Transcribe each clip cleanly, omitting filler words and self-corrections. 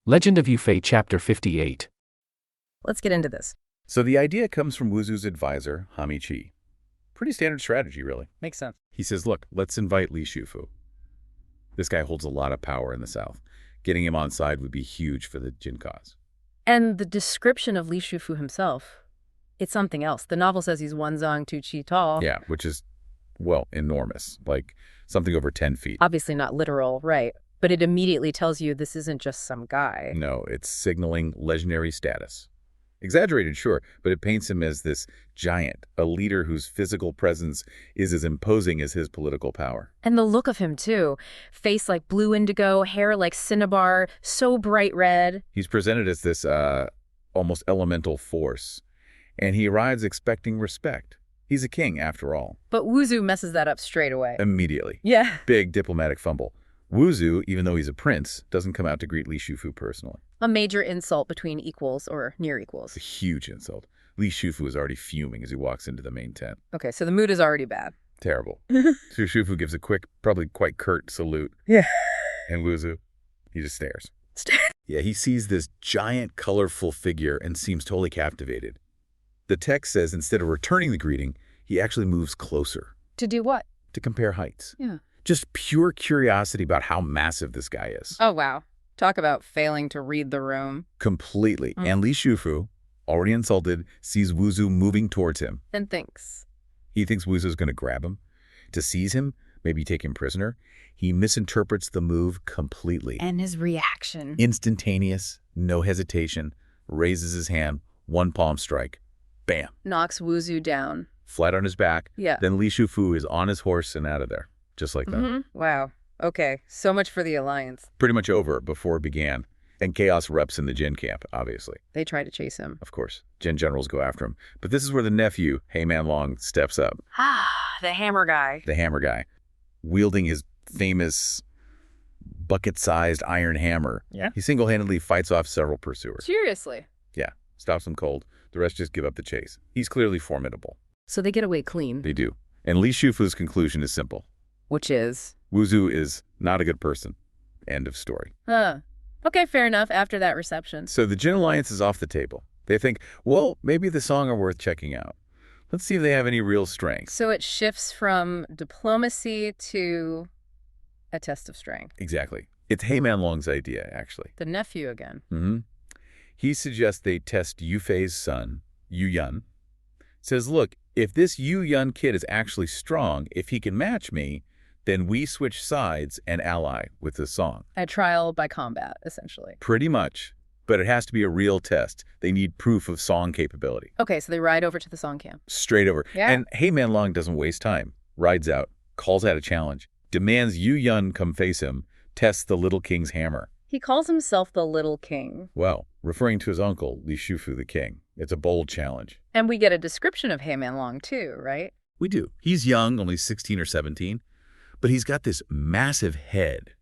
Legend of Yufei Chapter 58. Let's get into this. So the idea comes from Wuzhu's advisor, Hamichi. Pretty standard strategy, really. Makes sense. He says, look, let's invite Li Shufu. This guy holds a lot of power in the south. Getting him on side would be huge for the Jin cause. And the description of Li Shufu himself, it's something else. The novel says he's 1 zong 2 chi tall. Yeah, which is, well, enormous. Like something over 10 feet. Obviously not literal, right? But it immediately tells you this isn't just some guy. No, it's signaling legendary status. Exaggerated, sure, but it paints him as this giant, a leader whose physical presence is as imposing as his political power. And the look of him, too. Face like blue indigo, hair like cinnabar, so bright red. He's presented as this almost elemental force, and he arrives expecting respect. He's a king, after all. But Wuzhu messes that up straight away. Immediately. Yeah. Big diplomatic fumble. Wuzhu, even though he's a prince, doesn't come out to greet Li Shufu personally. A major insult between equals or near equals. It's a huge insult. Li Shufu is already fuming as he walks into the main tent. Okay, so the mood is already bad. Terrible. Su Shufu gives a quick, probably quite curt salute. Yeah. And Wuzhu, he just stares. Yeah, he sees this giant, colorful figure and seems totally captivated. The text says instead of returning the greeting, he actually moves closer. To do what? To compare heights. Yeah. Just pure curiosity about how massive this guy is. Oh, wow. Talk about failing to read the room. Completely. And Li Shufu, already insulted, sees Wuzhu moving towards him. And thinks. He thinks Wuzu's going to grab him, to seize him, maybe take him prisoner. He misinterprets the move completely. And his reaction. Instantaneous, no hesitation, raises his hand, one palm strike. Bam. Knocks Wuzhu down. Flat on his back. Yeah. Then Li Shufu is on his horse and out of there. Just like that. Wow. Okay. So much for the alliance. Pretty much over before it began. And chaos reps in the Jin camp, obviously. They try to chase him. Of course. Jin generals go after him. But this is where the nephew, Heyman Long, steps up. Ah, the hammer guy. The hammer guy. Wielding his famous bucket-sized iron hammer. Yeah. He single-handedly fights off several pursuers. Seriously. Yeah. Stops them cold. The rest just give up the chase. He's clearly formidable. So they get away clean. They do. And Li Shufu's conclusion is simple. Which is? Wuzhu is not a good person. End of story. Huh. Okay, fair enough after that reception. So the Jin alliance is off the table. They think, well, maybe the Song are worth checking out. Let's see if they have any real strength. So it shifts from diplomacy to a test of strength. Exactly. It's Heyman Long's idea, actually. The nephew again. He suggests they test Yufei's son, Yu Yun. Says, look, if this Yu Yun kid is actually strong, if he can match me, then we switch sides and ally with the Song. A trial by combat, essentially. Pretty much. But it has to be a real test. They need proof of Song capability. Okay, so they ride over to the Song camp. Straight over. Yeah. And Heyman Long doesn't waste time. Rides out, calls out a challenge, demands Yu Yun come face him, tests the little king's hammer. He calls himself the Little King. Well, referring to his uncle, Li Shufu the king. It's a bold challenge. And we get a description of Heyman Long, too, right? We do. He's young, only 16 or 17, but he's got this massive head,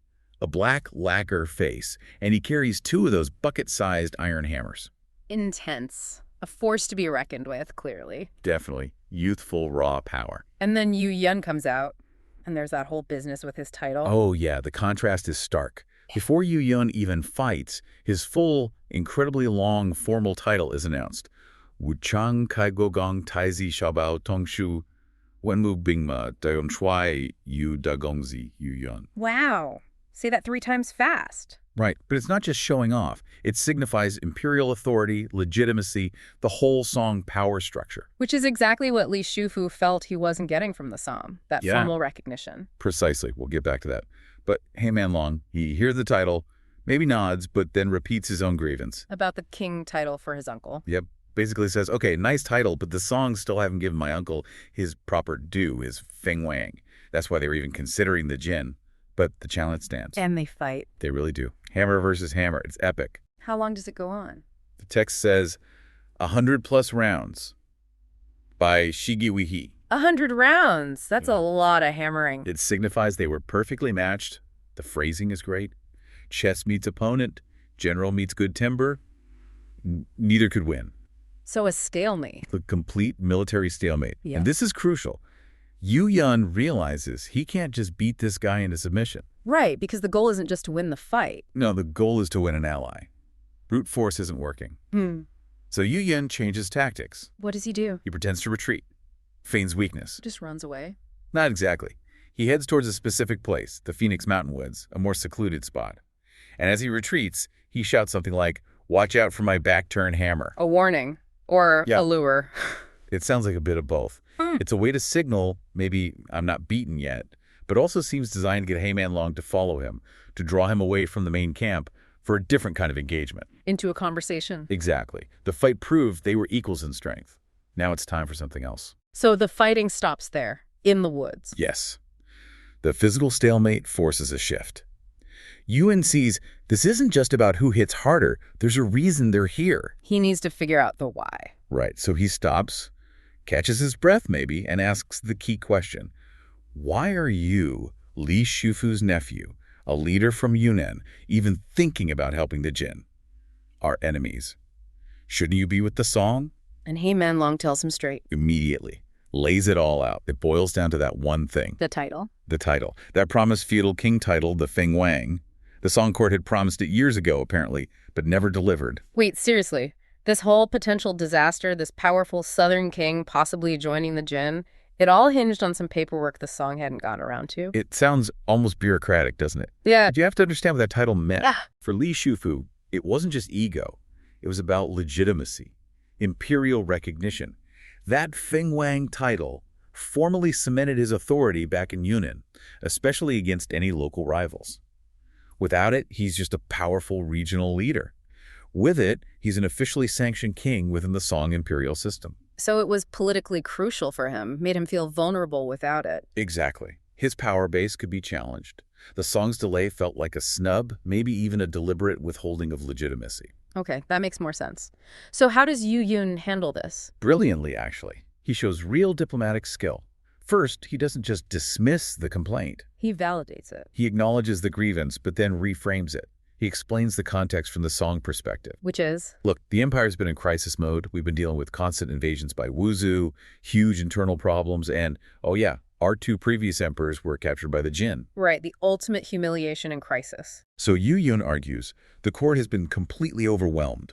a black lacquer face, and he carries 2 of those bucket-sized iron hammers. Intense. A force to be reckoned with, clearly. Definitely. Youthful, raw power. And then Yu Yun comes out, and there's that whole business with his title. Oh, yeah. The contrast is stark. Before Yu Yun even fights, his full, incredibly long formal title is announced. Wuchang Kaigogong Taizi Shabao Tongshu Wenmu Bingma Dayon Shuai Yu Dagongzi Yu Yun. Wow. Say that 3 times fast. Right, but it's not just showing off. It signifies imperial authority, legitimacy, the whole Song power structure. Which is exactly what Li Shufu felt he wasn't getting from the Song, that formal recognition. Precisely. We'll get back to that. But Heyman Long, he hears the title, maybe nods, but then repeats his own grievance. About the king title for his uncle. Yep. Basically says, okay, nice title, but the Song still haven't given my uncle his proper due, his Feng Wang. That's why they were even considering the Jin. But the challenge stands. And they fight. They really do. Hammer versus hammer. It's epic. How long does it go on? The text says 100+ rounds by Shigiwihi. 100 rounds. That's a lot of hammering. It signifies they were perfectly matched. The phrasing is great. Chess meets opponent. General meets good timber. Neither could win. So a stalemate. The complete military stalemate. Yeah. And this is crucial. Yu Yun realizes he can't just beat this guy into submission. Right, because the goal isn't just to win the fight. No, the goal is to win an ally. Brute force isn't working. So Yu Yun changes tactics. What does he do? He pretends to retreat, feigns weakness. Just runs away. Not exactly. He heads towards a specific place, the Phoenix Mountain Woods, a more secluded spot. And as he retreats, he shouts something like, "Watch out for my back-turn hammer." A warning. Or Yeah. a lure. It sounds like a bit of both. It's a way to signal, maybe I'm not beaten yet, but also seems designed to get Heyman Long to follow him, to draw him away from the main camp for a different kind of engagement. Into a conversation. Exactly. The fight proved they were equals in strength. Now it's time for something else. So the fighting stops there, in the woods. Yes. The physical stalemate forces a shift. Ewan sees this isn't just about who hits harder. There's a reason they're here. He needs to figure out the why. Right. So he stops, catches his breath maybe, and asks the key question. Why are you, Li Shufu's nephew, a leader from Yunnan, even thinking about helping the Jin? Our enemies. Shouldn't you be with the song? And Heyman Long tells him straight. Immediately. Lays it all out. It boils down to that one thing. The title. The title. That promised feudal king title, the Feng Wang. The Song Court had promised it years ago, apparently, but never delivered. Wait, seriously? This whole potential disaster, this powerful southern king possibly joining the Jin, it all hinged on some paperwork the Song hadn't gotten around to. It sounds almost bureaucratic, doesn't it? Yeah. But you have to understand what that title meant. Yeah. For Li Shufu, it wasn't just ego. It was about legitimacy, imperial recognition. That Feng Wang title formally cemented his authority back in Yunnan, especially against any local rivals. Without it, he's just a powerful regional leader. With it, he's an officially sanctioned king within the Song imperial system. So it was politically crucial for him, made him feel vulnerable without it. Exactly. His power base could be challenged. The Song's delay felt like a snub, maybe even a deliberate withholding of legitimacy. Okay, that makes more sense. So how does Yu Yun handle this? Brilliantly, actually. He shows real diplomatic skill. First, he doesn't just dismiss the complaint. He validates it. He acknowledges the grievance, but then reframes it. He explains the context from the Song perspective. Which is? Look, the Empire's been in crisis mode. We've been dealing with constant invasions by Wuzhu, huge internal problems, and, oh yeah, our two previous emperors were captured by the Jin. Right, the ultimate humiliation and crisis. So Yu Yun argues, the court has been completely overwhelmed.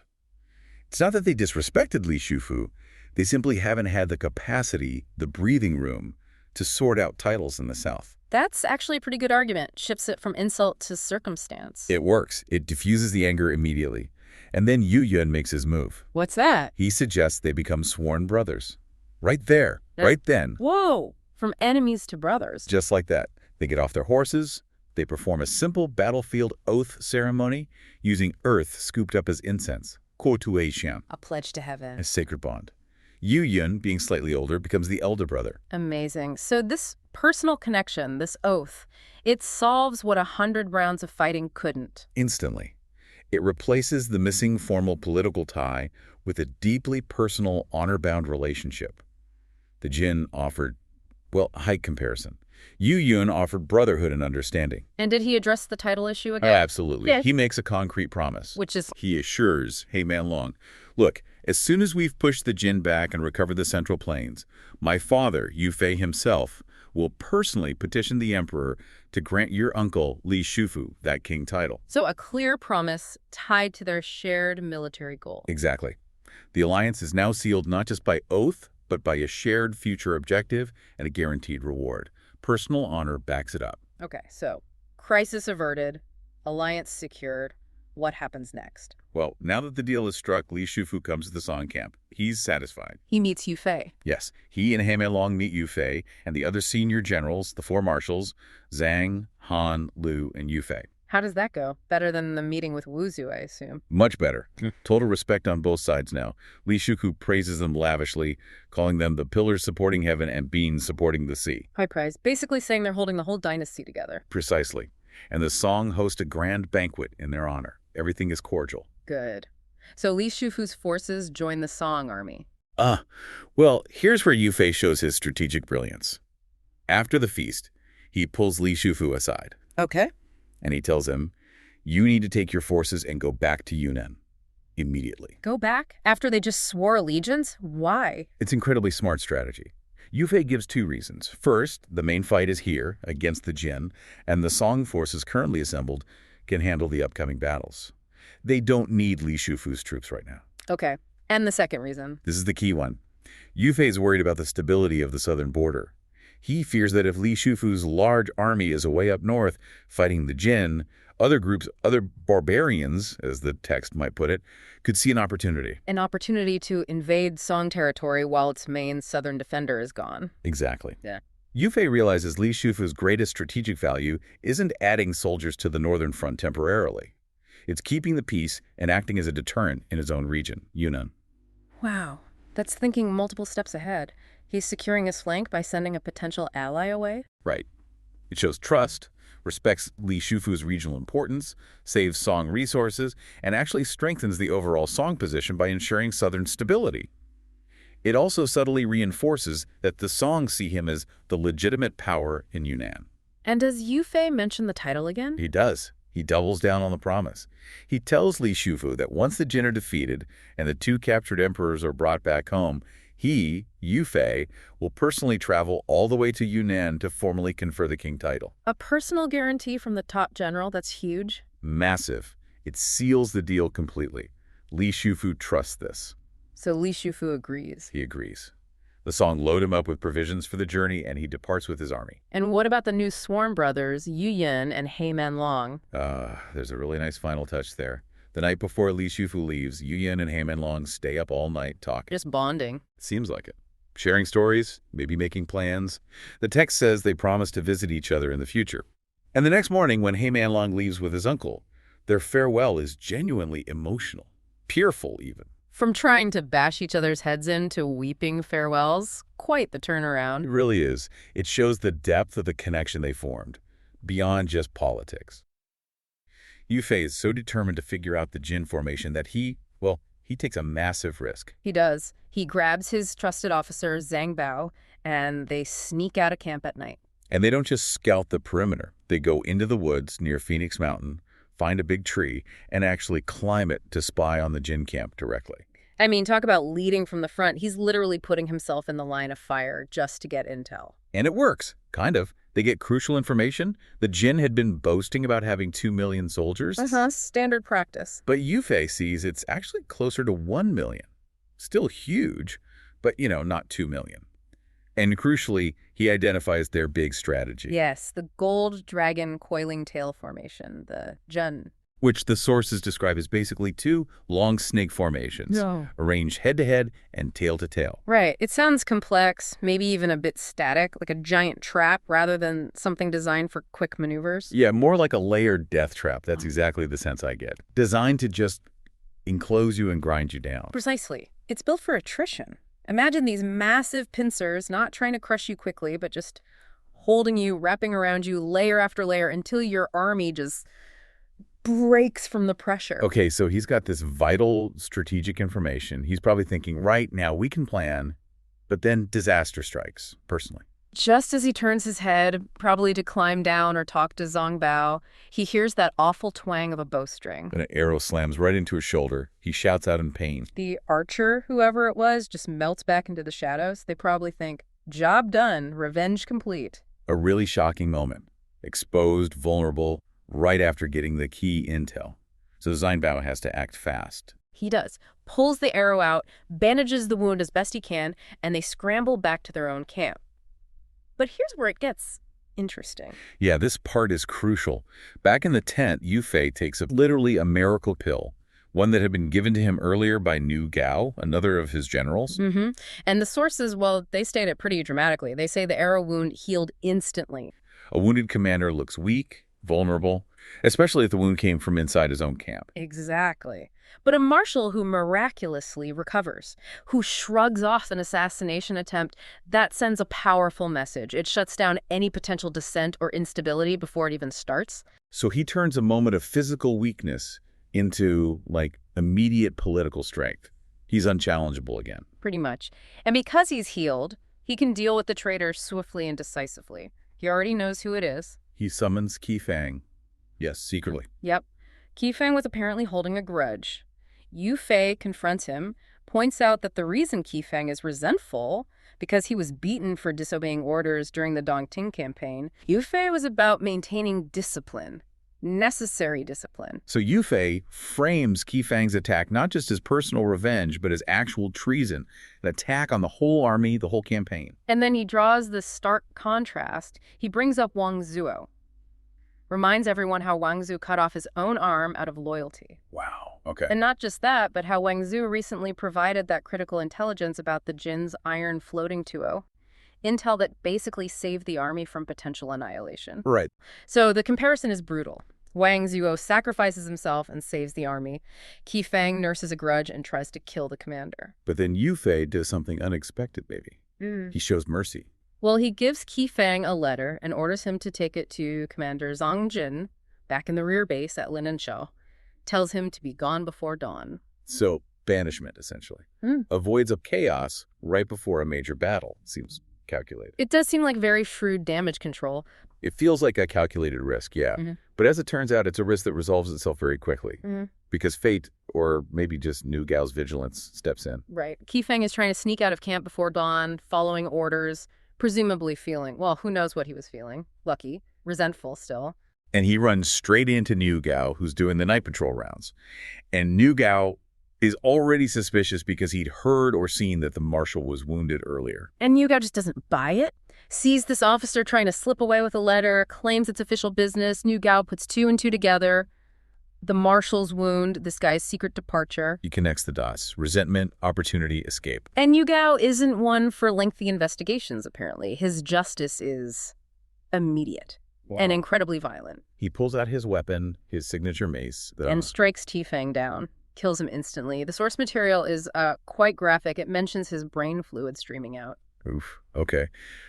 It's not that they disrespected Li Shufu. They simply haven't had the capacity, the breathing room, to sort out titles in the south. That's actually a pretty good argument. Shifts it from insult to circumstance. It works. It diffuses the anger immediately. And then Yu Yun makes his move. What's that? He suggests they become sworn brothers. Right there, right then. Whoa! From enemies to brothers. Just like that. They get off their horses. They perform a simple battlefield oath ceremony using earth scooped up as incense. Kotueishan, A pledge to heaven. a sacred bond. Yu Yun, being slightly older, becomes the elder brother. Amazing. So this personal connection, this oath, it solves what 100 rounds of fighting couldn't. Instantly. It replaces the missing formal political tie with a deeply personal, honor-bound relationship. The Jin offered, well, height comparison. Yu Yun offered brotherhood and understanding. And did he address the title issue Oh, again? absolutely. Yeah. He makes a concrete promise. Which is, He assures Heyman Long, look, as soon as we've pushed the Jin back and recovered the Central Plains, my father, Yu Fei himself, will personally petition the emperor to grant your uncle, Li Shufu, that king title. so a clear promise tied to their shared military goal. Exactly. The alliance is now sealed not just by oath, but by a shared future objective and a guaranteed reward. Personal honor backs it up. Okay, so crisis averted, alliance secured. What happens next? Well, now that the deal is struck, Li Shufu comes to the Song camp. He's satisfied. He meets Yu Fei. Yes, he and Heyman Long meet Yu Fei and the other senior generals, the four marshals, Zhang, Han, Liu, and Yu Fei. How does that go? Better than the meeting with Wuzhu, I assume. Much better. Total respect on both sides now. Li Shufu praises them lavishly, calling them the pillars supporting heaven and beans supporting the sea. High praise. Basically saying they're holding the whole dynasty together. Precisely. And the Song host a grand banquet in their honor. Everything is cordial. Good. So Li Shufu's forces join the Song army. Well, here's where Yu Fei shows his strategic brilliance. After the feast, he pulls Li Shufu aside, Okay. and he tells him, you need to take your forces and go back to Yunnan immediately. Go back? After they just swore allegiance? Why? It's incredibly smart strategy. Yu Fei gives two reasons. First, the main fight is here, against the Jin, and the Song forces currently assembled can handle the upcoming battles. They don't need Li Shufu's troops right now. Okay. And the second reason? This is the key one. Yu Fei is worried about the stability of the southern border. He fears that if Li Shufu's large army is away up north fighting the Jin, other groups, other barbarians, as the text might put it, could see an opportunity. An opportunity to invade Song territory while its main southern defender is gone. Exactly. Yeah. Yu Fei realizes Li Shufu's greatest strategic value isn't adding soldiers to the northern front temporarily. It's keeping the peace and acting as a deterrent in his own region, Yunnan. Wow. That's thinking multiple steps ahead. He's securing his flank by sending a potential ally away? Right. It shows trust, respects Li Shufu's regional importance, saves Song resources, and actually strengthens the overall Song position by ensuring southern stability. It also subtly reinforces that the Song see him as the legitimate power in Yunnan. And does Yu Fei mention the title again? He does. He doubles down on the promise. He tells Li Shufu that once the Jin are defeated and the two captured emperors are brought back home, he, Yu Fei, will personally travel all the way to Yunnan to formally confer the king title. A personal guarantee from the top general, that's huge. Massive. It seals the deal completely. Li Shufu trusts this. So Li Shufu agrees. He agrees. The Song load him up with provisions for the journey, and he departs with his army. And what about the new sworn brothers, Yu Yin and He Manlong? There's a really nice final touch there. The night before Li Shufu leaves, Yu Yin and He Manlong stay up all night talking. Just bonding. Seems like it. Sharing stories, maybe making plans. The text says they promise to visit each other in the future. And the next morning, when He Manlong leaves with his uncle, their farewell is genuinely emotional. Tearful, even. From trying to bash each other's heads in to weeping farewells, quite the turnaround. It really is. It shows the depth of the connection they formed, beyond just politics. Yu Fei is so determined to figure out the Jin formation that he takes a massive risk. He does. He grabs his trusted officer, Zhang Bao, and they sneak out of camp at night. And they don't just scout the perimeter. They go into the woods near Phoenix Mountain, find a big tree, and actually climb it to spy on the Jin camp directly. I mean, talk about leading from the front. He's literally putting himself in the line of fire just to get intel. And it works, kind of. They get crucial information. The Jin had been boasting about having 2 million soldiers. Standard practice. But Yu Fei sees it's actually closer to 1 million. Still huge, but, not 2 million. And crucially, he identifies their big strategy. Yes, the gold dragon coiling tail formation, the Jun. Which the sources describe as basically two long snake formations, arranged head-to-head and tail-to-tail. Right. It sounds complex, maybe even a bit static, like a giant trap rather than something designed for quick maneuvers. Yeah, more like a layered death trap. That's exactly the sense I get. Designed to just enclose you and grind you down. Precisely. It's built for attrition. Imagine these massive pincers not trying to crush you quickly, but just holding you, wrapping around you layer after layer until your army just breaks from the pressure. Okay, so he's got this vital strategic information. He's probably thinking, right now we can plan, but then disaster strikes, personally. Just as he turns his head, probably to climb down or talk to Zhang Bao, he hears that awful twang of a bowstring. And an arrow slams right into his shoulder. He shouts out in pain. The archer, whoever it was, just melts back into the shadows. They probably think, job done, revenge complete. A really shocking moment. Exposed, vulnerable, right after getting the key intel. So Zhang Bao has to act fast. He does. Pulls the arrow out, bandages the wound as best he can, and they scramble back to their own camp. But here's where it gets interesting. Yeah, this part is crucial. Back in the tent, Yu Fei takes literally a miracle pill, one that had been given to him earlier by Nu Gao, another of his generals. And the sources, well, they state it pretty dramatically. They say the arrow wound healed instantly. A wounded commander looks weak, vulnerable, especially if the wound came from inside his own camp. Exactly. But a marshal who miraculously recovers, who shrugs off an assassination attempt, that sends a powerful message. It shuts down any potential dissent or instability before it even starts. So he turns a moment of physical weakness into, immediate political strength. He's unchallengeable again. Pretty much. And because he's healed, he can deal with the traitor swiftly and decisively. He already knows who it is. He summons Qi Fang. Yes, secretly. Yep. Qi Fang was apparently holding a grudge. Yu Fei confronts him, points out that the reason Qi Fang is resentful Because he was beaten for disobeying orders during the Dongting campaign, Yu Fei was about maintaining discipline. Necessary discipline. So Yu Fei frames Qi Fang's attack not just as personal revenge, but as actual treason, an attack on the whole army, the whole campaign. And then he draws this stark contrast. He brings up Wang Zuo. Reminds everyone how Wang Zu cut off his own arm out of loyalty. Wow, okay. And not just that, but how Wang Zu recently provided that critical intelligence about the Jin's iron floating tuo. Intel that basically saved the army from potential annihilation. Right. So the comparison is brutal. Wang Zuo sacrifices himself and saves the army. Qi Fang nurses a grudge and tries to kill the commander. But then Yu Fei does something unexpected, maybe. He shows mercy. Well, he gives Qi Fang a letter and orders him to take it to Commander Zhang Jin, back in the rear base at Linenshao. Tells him to be gone before dawn. So, banishment, essentially. Avoids a chaos right before a major battle. Seems calculated. It does seem like very shrewd damage control. It feels like a calculated risk, yeah. But as it turns out, it's a risk that resolves itself very quickly. Because fate, or maybe just New Gao's vigilance, steps in. Right. Qi Fang is trying to sneak out of camp before dawn, following orders, presumably feeling, well, who knows what he was feeling. Lucky. Resentful still. And he runs straight into New Gao, who's doing the night patrol rounds. And New Gao is already suspicious because he'd heard or seen that the marshal was wounded earlier. And New Gao just doesn't buy it. Sees this officer trying to slip away with a letter, claims it's official business. New Gao puts two and two together. The marshal's wound, this guy's secret departure. He connects the dots. Resentment, opportunity, escape. And New Gao isn't one for lengthy investigations, apparently. His justice is immediate and incredibly violent. He pulls out his weapon, his signature mace. And strikes Qi Fang down. Kills him instantly. The source material is quite graphic. It mentions his brain fluid streaming out. Oof. Okay.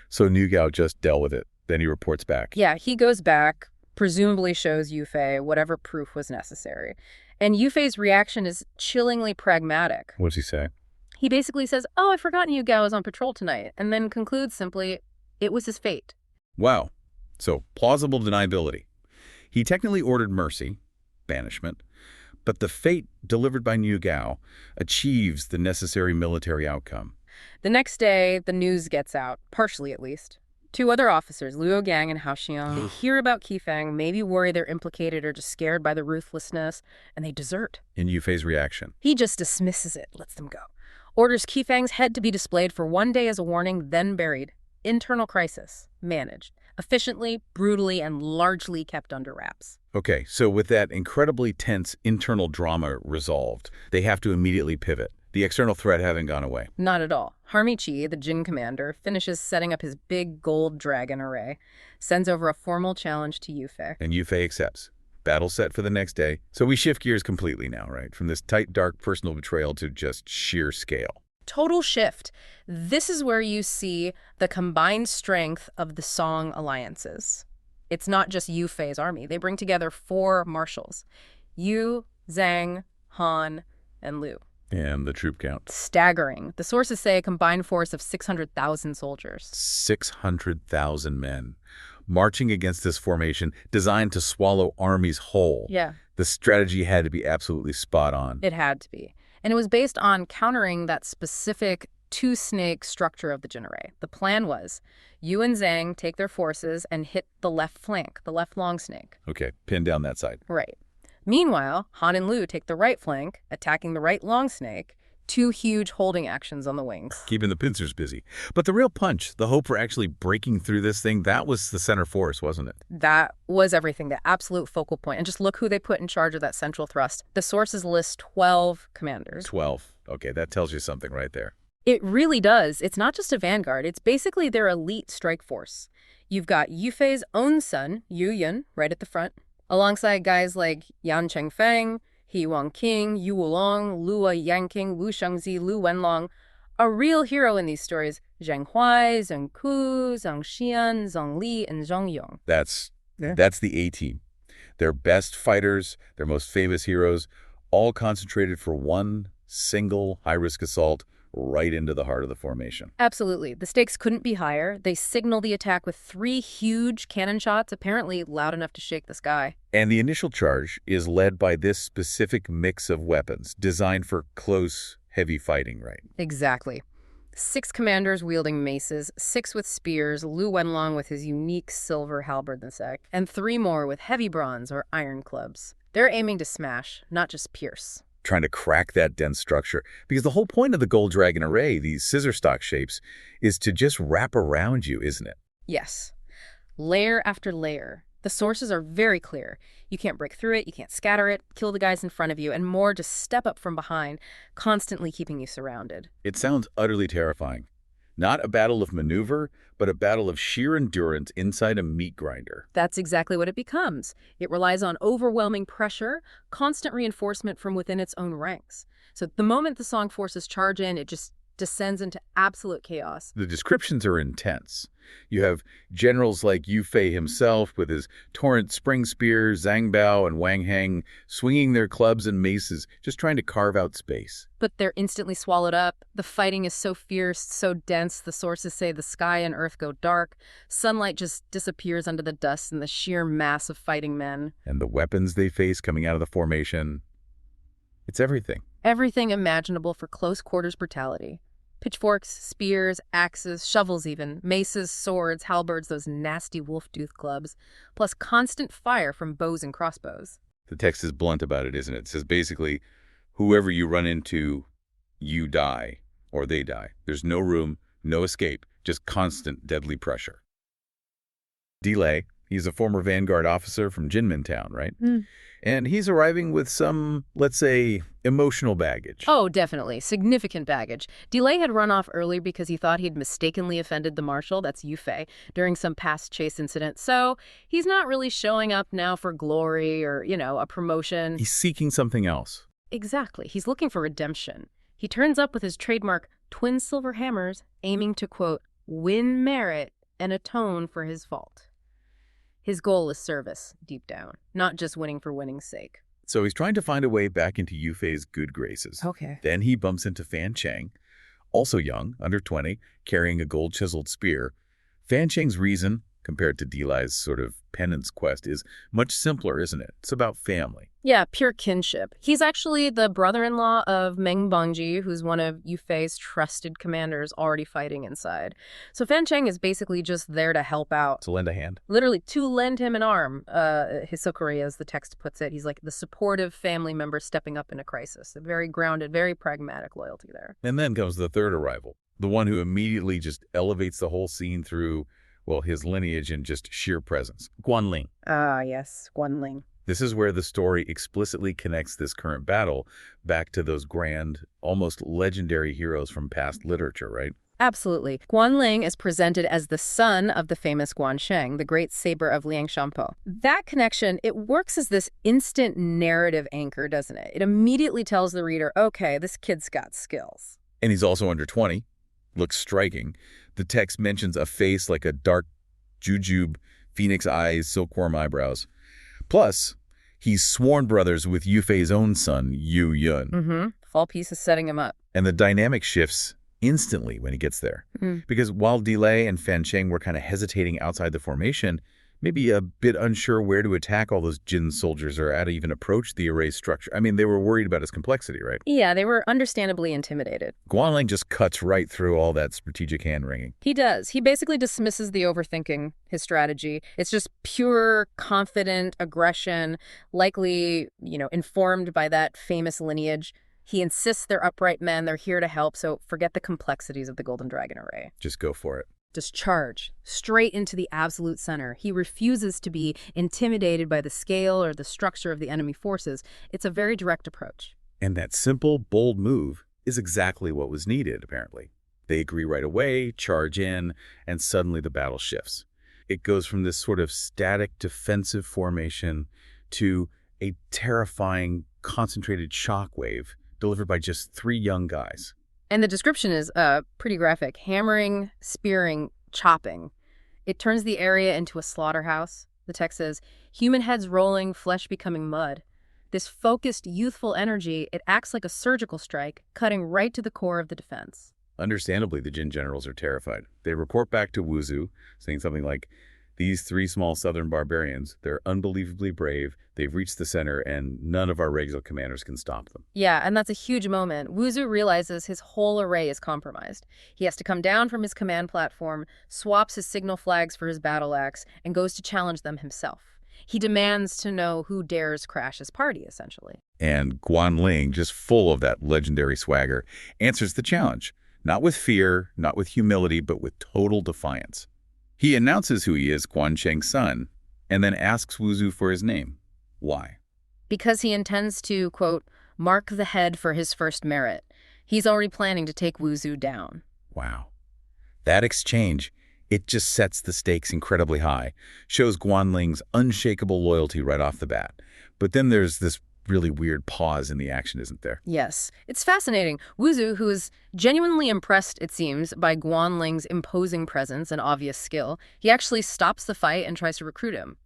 So New Gao just dealt with it. Then he reports back. Yeah, he goes back, presumably shows Yu Fei whatever proof was necessary. And Yu Fei's reaction is chillingly pragmatic. What does he say? He basically says, oh, I've forgotten Yu Gao was on patrol tonight, and then concludes simply, it was his fate. Wow. So plausible deniability. He technically ordered mercy, banishment, but the fate delivered by New Gao achieves the necessary military outcome. The next day, the news gets out, partially at least. Two other officers, Luo Gang and Hao Xiang, they hear about Qi Fang, maybe worry they're implicated or just scared by the ruthlessness, and they desert. In Yu Fei's reaction. He just dismisses it, lets them go. Orders Qi Fang's head to be displayed for one day as a warning, then buried. Internal crisis. Managed. Efficiently, brutally, and largely kept under wraps. Okay, so with that incredibly tense internal drama resolved, they have to immediately pivot. The external threat having gone away. Not at all. Harmi Qi, the Jin commander, finishes setting up his big gold dragon array, sends over a formal challenge to Yu Fei. And Yu Fei accepts. Battle set for the next day. So we shift gears completely now, right? From this tight, dark personal betrayal to just sheer scale. Total shift. This is where you see the combined strength of the Song alliances. It's not just Yu Fei's army. They bring together 4 marshals. Yu, Zhang, Han, and Lu. And the troop count. Staggering. The sources say a combined force of 600,000 soldiers. 600,000 men marching against this formation designed to swallow armies whole. Yeah. The strategy had to be absolutely spot on. It had to be. And it was based on countering that specific two-snake structure of the Jin array. The plan was Yu and Zhang take their forces and hit the left flank, the left long snake. Okay, pin down that side. Right. Meanwhile, Han and Lu take the right flank, attacking the right long snake, 2 huge holding actions on the wings. Keeping the pincers busy. But the real punch, the hope for actually breaking through this thing, that was the center force, wasn't it? That was everything, the absolute focal point. And just look who they put in charge of that central thrust. The sources list 12 commanders. 12. Okay, that tells you something right there. It really does. It's not just a vanguard. It's basically their elite strike force. You've got Yu Fei's own son, Yu Yun, right at the front, alongside guys like Yan Chengfeng, He Wangqing, Yu Wulong, Luo Yanqing, Wu Shengzi, Lu Wenlong. A real hero in these stories, Zheng Huai, Zheng Ku, Zhang Xian, Zhang Li, and Zhang Yong. That's the A-team. Their best fighters, their most famous heroes, all concentrated for one single high-risk assault right into the heart of the formation. Absolutely. The stakes couldn't be higher. They signal the attack with 3 huge cannon shots, apparently loud enough to shake the sky. And the initial charge is led by this specific mix of weapons designed for close, heavy fighting, right? Exactly. 6 commanders wielding maces, 6 with spears, Lu Wenlong with his unique silver halberd and 3 more with heavy bronze or iron clubs. They're aiming to smash, not just pierce. Trying to crack that dense structure. Because the whole point of the Gold Dragon array, these scissor stock shapes, is to just wrap around you, isn't it? Yes. Layer after layer. The sources are very clear. You can't break through it, you can't scatter it, kill the guys in front of you, and more just step up from behind, constantly keeping you surrounded. It sounds utterly terrifying. Not a battle of maneuver, but a battle of sheer endurance inside a meat grinder. That's exactly what it becomes. It relies on overwhelming pressure, constant reinforcement from within its own ranks. So the moment the Song forces charge in, it just descends into absolute chaos. The descriptions are intense. You have generals like Yu Fei himself with his torrent spring spear, Zhang Bao and Wang Heng swinging their clubs and maces, just trying to carve out space. But they're instantly swallowed up. The fighting is so fierce, so dense, the sources say the sky and earth go dark. Sunlight just disappears under the dust and the sheer mass of fighting men. And the weapons they face coming out of the formation, it's everything. Everything imaginable for close quarters brutality. Pitchforks, spears, axes, shovels even, maces, swords, halberds, those nasty wolf-tooth clubs, plus constant fire from bows and crossbows. The text is blunt about it, isn't it? It says basically, whoever you run into, you die, or they die. There's no room, no escape, just constant deadly pressure. Delay, he's a former Vanguard officer from Jinmen Town, right? And he's arriving with some, let's say, emotional baggage. Oh, definitely. Significant baggage. Delay had run off early because he thought he'd mistakenly offended the marshal, that's Yu Fei, during some past chase incident. So he's not really showing up now for glory or, a promotion. He's seeking something else. Exactly. He's looking for redemption. He turns up with his trademark twin silver hammers, aiming to, quote, win merit and atone for his fault. His goal is service, deep down, not just winning for winning's sake. So he's trying to find a way back into Yu Fei's good graces. Okay. Then he bumps into Fan Cheng, also young, under 20, carrying a gold-chiseled spear. Fan Cheng's reason, compared to Delay's sort of penance quest, is much simpler, isn't it? It's about family. Yeah, pure kinship. He's actually the brother-in-law of Meng Bangji, who's one of Yu Fei's trusted commanders already fighting inside. So Fan Cheng is basically just there to help out. To lend a hand. Literally, to lend him an arm, Hisokuri, as the text puts it. He's like the supportive family member stepping up in a crisis. A very grounded, very pragmatic loyalty there. And then comes the third arrival, the one who immediately just elevates the whole scene through, well, his lineage and just sheer presence. Guanling. Ah, yes, Guanling. This is where the story explicitly connects this current battle back to those grand, almost legendary heroes from past literature, right? Absolutely. Guanling is presented as the son of the famous Guansheng, the great saber of Liang Shampo. That connection, it works as this instant narrative anchor, doesn't it? It immediately tells the reader, okay, this kid's got skills. And he's also under 20, looks striking. The text mentions a face like a dark jujube, phoenix eyes, silkworm eyebrows. Plus, he's sworn brothers with Yu Fei's own son, Yu Yun. Fall piece is setting him up. And the dynamic shifts instantly when he gets there. Because while Delay and Fan Cheng were kind of hesitating outside the formation, maybe a bit unsure where to attack all those Jin soldiers or how to even approach the array structure. I mean, they were worried about its complexity, right? Yeah, they were understandably intimidated. Guanling just cuts right through all that strategic hand-wringing. He does. He basically dismisses the overthinking, his strategy. It's just pure, confident aggression, likely, informed by that famous lineage. He insists they're upright men, they're here to help, so forget the complexities of the Golden Dragon array. Just go for it. Just charge straight into the absolute center. He refuses to be intimidated by the scale or the structure of the enemy forces. It's a very direct approach. And that simple, bold move is exactly what was needed, apparently. They agree right away, charge in, and suddenly the battle shifts. It goes from this sort of static defensive formation to a terrifying, concentrated shockwave delivered by just 3 young guys. And the description is pretty graphic. Hammering, spearing, chopping. It turns the area into a slaughterhouse. The text says, human heads rolling, flesh becoming mud. This focused, youthful energy, it acts like a surgical strike, cutting right to the core of the defense. Understandably, the Jin generals are terrified. They report back to Wuzhu, saying something like, These three small southern barbarians, they're unbelievably brave. They've reached the center, and none of our regular commanders can stop them. Yeah, and that's a huge moment. Wuzhu realizes his whole array is compromised. He has to come down from his command platform, swaps his signal flags for his battle axe, and goes to challenge them himself. He demands to know who dares crash his party, essentially. And Guanling, just full of that legendary swagger, answers the challenge. Not with fear, not with humility, but with total defiance. He announces who he is, Quan Cheng's son, and then asks Wuzhu for his name. Why? Because he intends to, quote, mark the head for his first merit. He's already planning to take Wuzhu down. Wow. That exchange, it just sets the stakes incredibly high, shows Guanling's unshakable loyalty right off the bat. But then there's this really weird pause in the action, isn't there? Yes. It's fascinating. Wuzhu, who is genuinely impressed, it seems, by Guanling's imposing presence and obvious skill, he actually stops the fight and tries to recruit him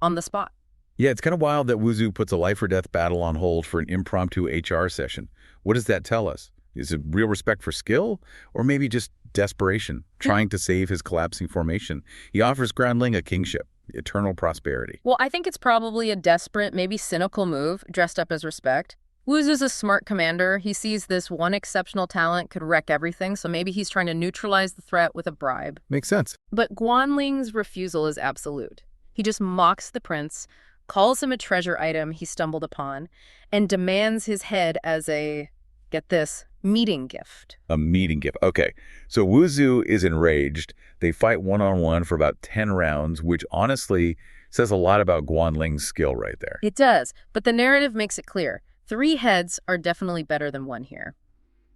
on the spot. Yeah, it's kind of wild that Wuzhu puts a life-or-death battle on hold for an impromptu HR session. What does that tell us? Is it real respect for skill? Or maybe just desperation, trying to save his collapsing formation? He offers Guanling a kingship, eternal prosperity. Well, I think it's probably a desperate, maybe cynical move, dressed up as respect. Wuzhu's a smart commander. He sees this one exceptional talent could wreck everything, so maybe he's trying to neutralize the threat with a bribe. Makes sense. But Guanling's refusal is absolute. He just mocks the prince, calls him a treasure item he stumbled upon, and demands his head as a, get this, meeting gift. A meeting gift. Okay, so Wuzhu is enraged. They fight one-on-one for about 10 rounds, which honestly says a lot about Guanling's skill right there. It does, but the narrative makes it clear. 3 heads are definitely better than 1 here.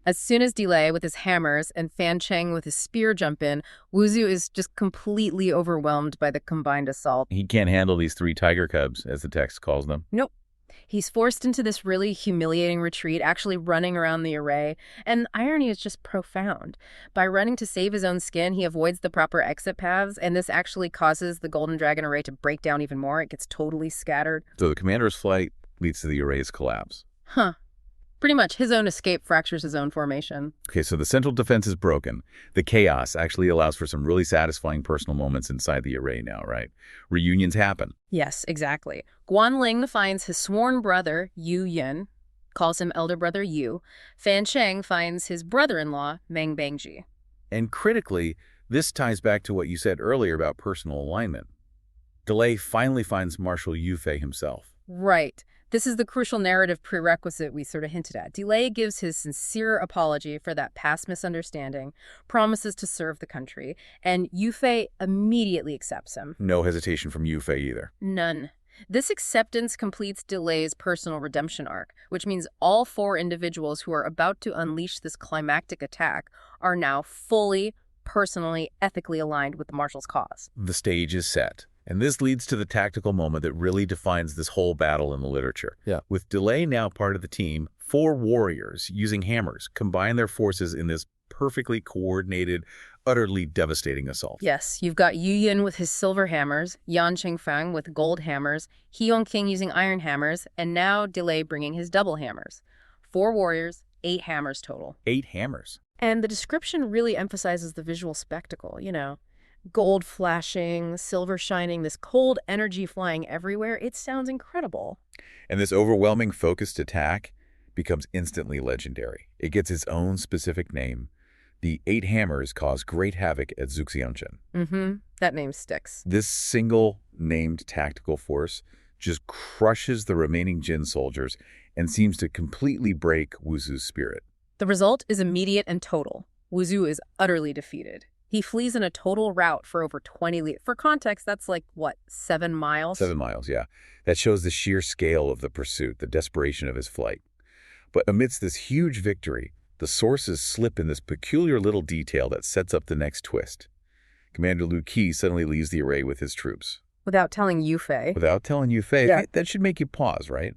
As soon as Delay with his hammers and Fan Cheng with his spear jump in, Wuzhu is just completely overwhelmed by the combined assault. He can't handle these 3 tiger cubs, as the text calls them. Nope. He's forced into this really humiliating retreat, actually running around the array. And the irony is just profound. By running to save his own skin, he avoids the proper exit paths, and this actually causes the Golden Dragon array to break down even more. It gets totally scattered. So the commander's flight leads to the array's collapse. Huh. Pretty much his own escape fractures his own formation. Okay, so the central defense is broken. The chaos actually allows for some really satisfying personal moments inside the array now, right? Reunions happen. Yes, exactly. Guanling finds his sworn brother, Yu Yin, calls him elder brother Yu. Fan Cheng finds his brother-in-law, Meng Bangji. And critically, this ties back to what you said earlier about personal alignment. Delay finally finds Marshal Yufei himself. Right. This is the crucial narrative prerequisite we sort of hinted at. Delay gives his sincere apology for that past misunderstanding, promises to serve the country, and Yufei immediately accepts him. No hesitation from Yufei either. None. This acceptance completes Delay's personal redemption arc, which means all 4 individuals who are about to unleash this climactic attack are now fully, personally, ethically aligned with the Marshal's cause. The stage is set. And this leads to the tactical moment that really defines this whole battle in the literature. Yeah. With Delay now part of the team, 4 warriors using hammers combine their forces in this perfectly coordinated, utterly devastating assault. Yes, you've got Yu Yin with his silver hammers, Yan Qingfang with gold hammers, He Yongqing using iron hammers, and now Delay bringing his double hammers. 4 warriors, 8 hammers total. 8 hammers. And the description really emphasizes the visual spectacle, you know. Gold flashing, silver shining, this cold energy flying everywhere. It sounds incredible. And this overwhelming focused attack becomes instantly legendary. It gets its own specific name. The 8 hammers cause great havoc at Zuxianchen. Mm-hmm. That name sticks. This single named tactical force just crushes the remaining Jin soldiers and seems to completely break Wuzhu's spirit. The result is immediate and total. Wuzhu is utterly defeated. He flees in a total rout for over 20 li. For context, that's like, what, 7 miles? 7 miles, yeah. That shows the sheer scale of the pursuit, the desperation of his flight. But amidst this huge victory, the sources slip in this peculiar little detail that sets up the next twist. Commander Lu Qi suddenly leaves the array with his troops. Without telling Yufei. Without telling Yufei? Yeah. That should make you pause, right?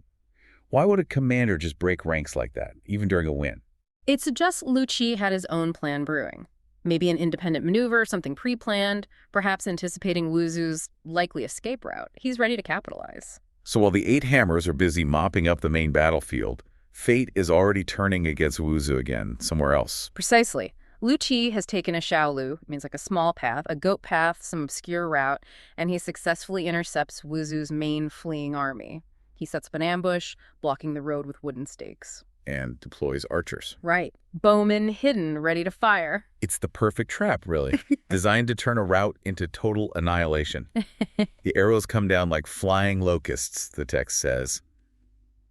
Why would a commander just break ranks like that, even during a win? It suggests Lu Qi had his own plan brewing. Maybe an independent maneuver, something pre-planned, perhaps anticipating Wuzhu's likely escape route. He's ready to capitalize. So while the 8 hammers are busy mopping up the main battlefield, fate is already turning against Wuzhu again, somewhere else. Precisely. Lu Qi has taken a Xiaolu, it means like a small path, a goat path, some obscure route, and he successfully intercepts Wuzhu's main fleeing army. He sets up an ambush, blocking the road with wooden stakes. And deploys archers. Right. Bowmen hidden, ready to fire. It's the perfect trap, really. Designed to turn a rout into total annihilation. The arrows come down like flying locusts, the text says.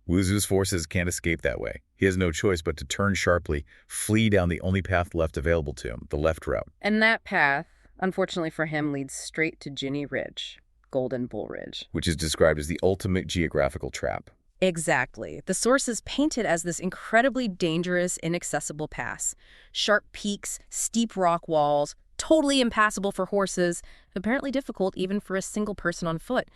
Wuzhu's forces can't escape that way. He has no choice but to turn sharply, flee down the only path left available to him, the left route. And that path, unfortunately for him, leads straight to Jinni Ridge, Golden Bull Ridge. Which is described as the ultimate geographical trap. Exactly. The sources paint it as this incredibly dangerous, inaccessible pass. Sharp peaks, steep rock walls, totally impassable for horses, apparently difficult even for a single person on foot.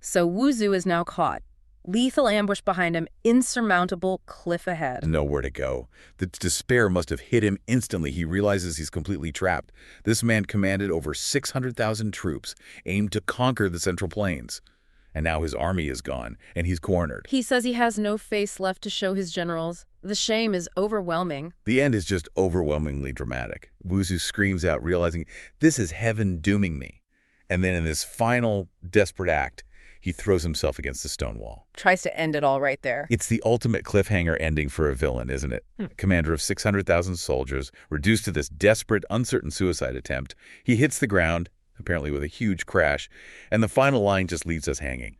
So Wuzhu is now caught. Lethal ambush behind him, insurmountable cliff ahead. Nowhere to go. The despair must have hit him instantly. He realizes he's completely trapped. This man commanded over 600,000 troops, aimed to conquer the Central Plains. And now his army is gone, and he's cornered. He says he has no face left to show his generals. The shame is overwhelming. The end is just overwhelmingly dramatic. Wuzhu screams out, realizing this is heaven dooming me. And then in this final desperate act, he throws himself against the stone wall. Tries to end it all right there. It's the ultimate cliffhanger ending for a villain, isn't it? Commander of 600,000 soldiers, reduced to this desperate, uncertain suicide attempt. He hits the ground, apparently with a huge crash, and the final line just leaves us hanging.